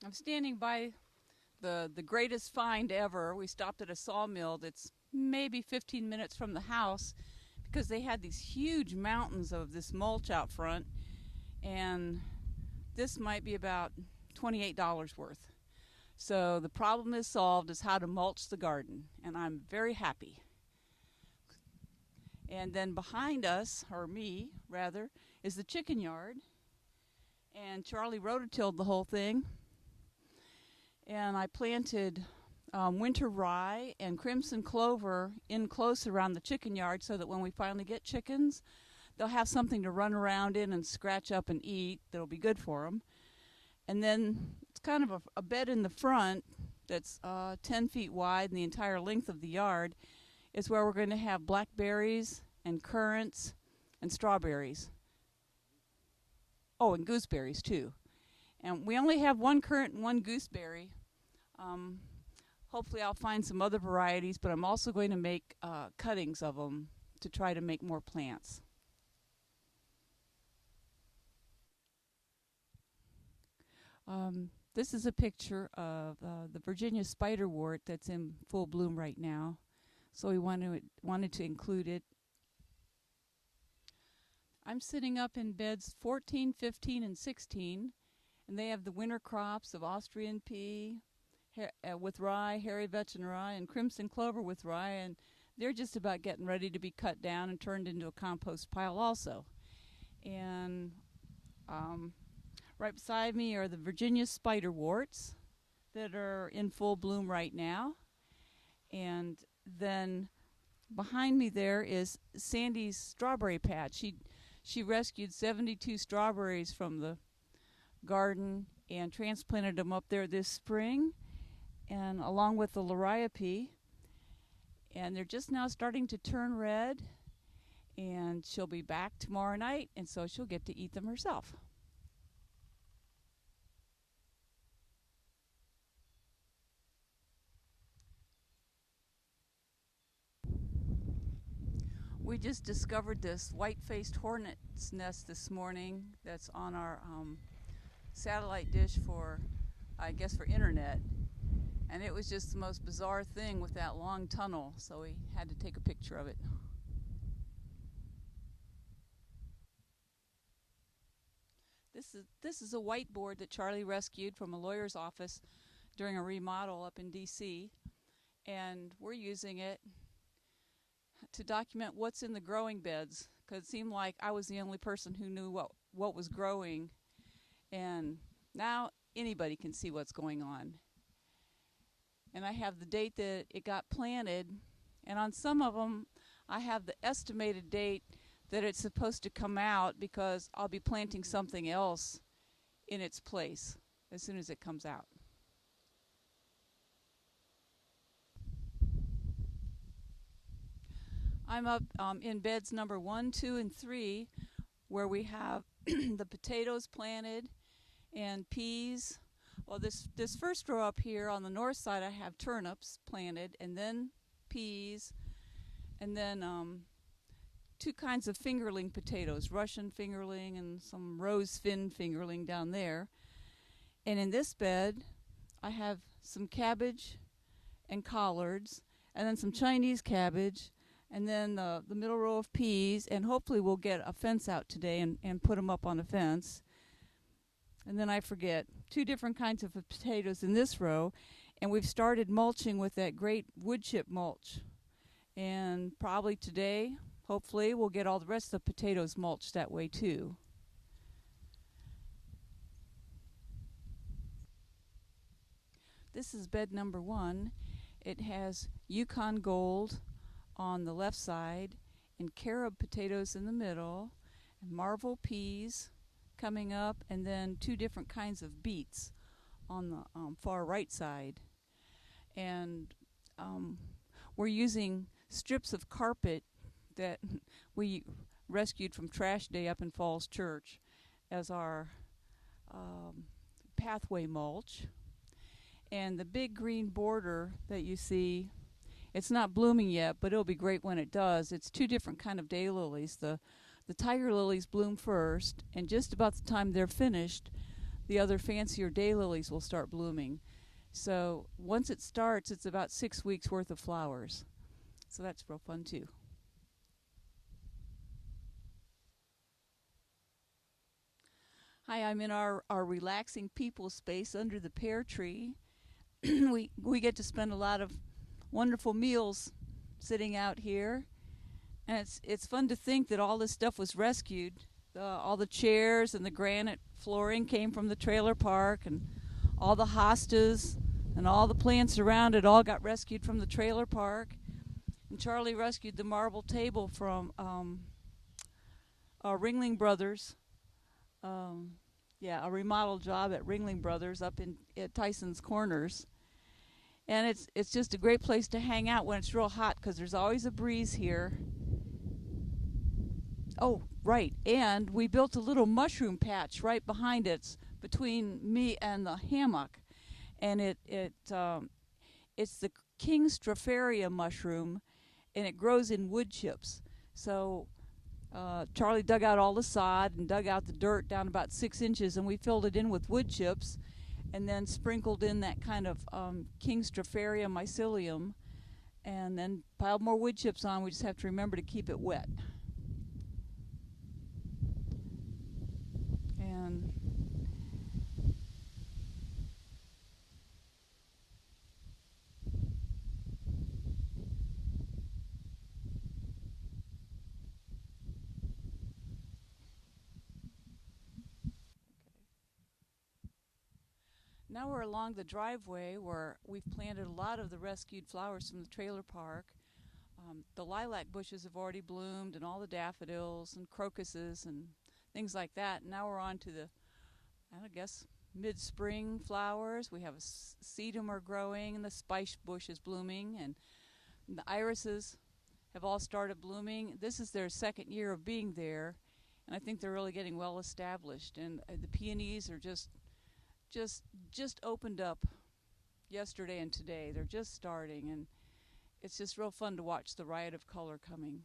I'm standing by the greatest find ever. We stopped at a sawmill that's maybe 15 minutes from the house because they had these huge mountains of this mulch out front, and this might be about $28 worth. So the problem is solved is how to mulch the garden, and I'm very happy. And then behind us, or me rather, is the chicken yard, and Charlie rototilled the whole thing. And I planted winter rye and crimson clover in close around the chicken yard so that when we finally get chickens, they'll have something to run around in and scratch up and eat that'll be good for them. And then it's kind of a bed in the front that's 10 feet wide, and the entire length of the yard is where we're going to have blackberries and currants and strawberries. Oh, and gooseberries too. And we only have one currant and one gooseberry. Hopefully I'll find some other varieties, but I'm also going to make cuttings of them to try to make more plants. This is a picture of the Virginia spiderwort that's in full bloom right now, so we wanted to include it. I'm sitting up in beds 14, 15, and 16, and they have the winter crops of Austrian pea with rye, hairy vetch rye, and crimson clover with rye, and they're just about getting ready to be cut down and turned into a compost pile also. And right beside me are the Virginia spiderworts that are in full bloom right now. And then behind me there is Sandy's strawberry patch. She rescued 72 strawberries from the garden and transplanted them up there this spring, and along with the liriope. And they're just now starting to turn red, and she'll be back tomorrow night, and so she'll get to eat them herself. We just discovered this white-faced hornet's nest this morning that's on our satellite dish for, I guess, for internet. And it was just the most bizarre thing with that long tunnel, so we had to take a picture of it. This is a whiteboard that Charlie rescued from a lawyer's office during a remodel up in DC, and we're using it to document what's in the growing beds, because it seemed like I was the only person who knew what was growing, and now anybody can see what's going on. And I have the date that it got planted, and on some of them I have the estimated date that it's supposed to come out, because I'll be planting something else in its place as soon as it comes out. I'm up in beds number 1, 2, and 3, where we have the potatoes planted and peas. Well, this first row up here on the north side, I have turnips planted, and then peas, and then 2 kinds of fingerling potatoes, Russian fingerling and some rose fin fingerling down there. And in this bed, I have some cabbage and collards, and then some Chinese cabbage, and then the middle row of peas, and hopefully we'll get a fence out today and put them up on a fence. And then I forget, 2 different kinds of potatoes in this row, and we've started mulching with that great wood chip mulch. And probably today, hopefully, we'll get all the rest of the potatoes mulched that way too. This is bed number 1. It has Yukon Gold on the left side, and carob potatoes in the middle, and marvel peas coming up, and then 2 different kinds of beets on the far right side. And we're using strips of carpet that we rescued from trash day up in Falls Church as our pathway mulch. And the big green border that you see, it's not blooming yet, but it'll be great when it does. It's 2 different kind of daylilies. The tiger lilies bloom first, and just about the time they're finished, the other fancier daylilies will start blooming. So once it starts, it's about 6 weeks worth of flowers. So that's real fun too. Hi, I'm in our relaxing people space under the pear tree. We get to spend a lot of wonderful meals sitting out here. And it's fun to think that all this stuff was rescued. All the chairs and the granite flooring came from the trailer park, and all the hostas and all the plants around it all got rescued from the trailer park. And Charlie rescued the marble table from Ringling Brothers. Um, yeah, a remodel job at Ringling Brothers up in at Tyson's Corners. And it's just a great place to hang out when it's real hot because there's always a breeze here. Oh, right. And we built a little mushroom patch right behind it, between me and the hammock. And it's the king stropharia mushroom, and it grows in wood chips. So Charlie dug out all the sod and dug out the dirt down about 6 inches, and we filled it in with wood chips, and then sprinkled in that kind of king stropharia mycelium, and then piled more wood chips on. We just have to remember to keep it wet. And now we're along the driveway where we've planted a lot of the rescued flowers from the trailer park. The lilac bushes have already bloomed, and all the daffodils and crocuses and things like that. Now we're on to the, I guess, mid-spring flowers. We have a sedum are growing, and the spice bush is blooming, and the irises have all started blooming. This is their second year of being there, and I think they're really getting well established. And the peonies are just just opened up yesterday and today. They're just starting, and it's just real fun to watch the riot of color coming.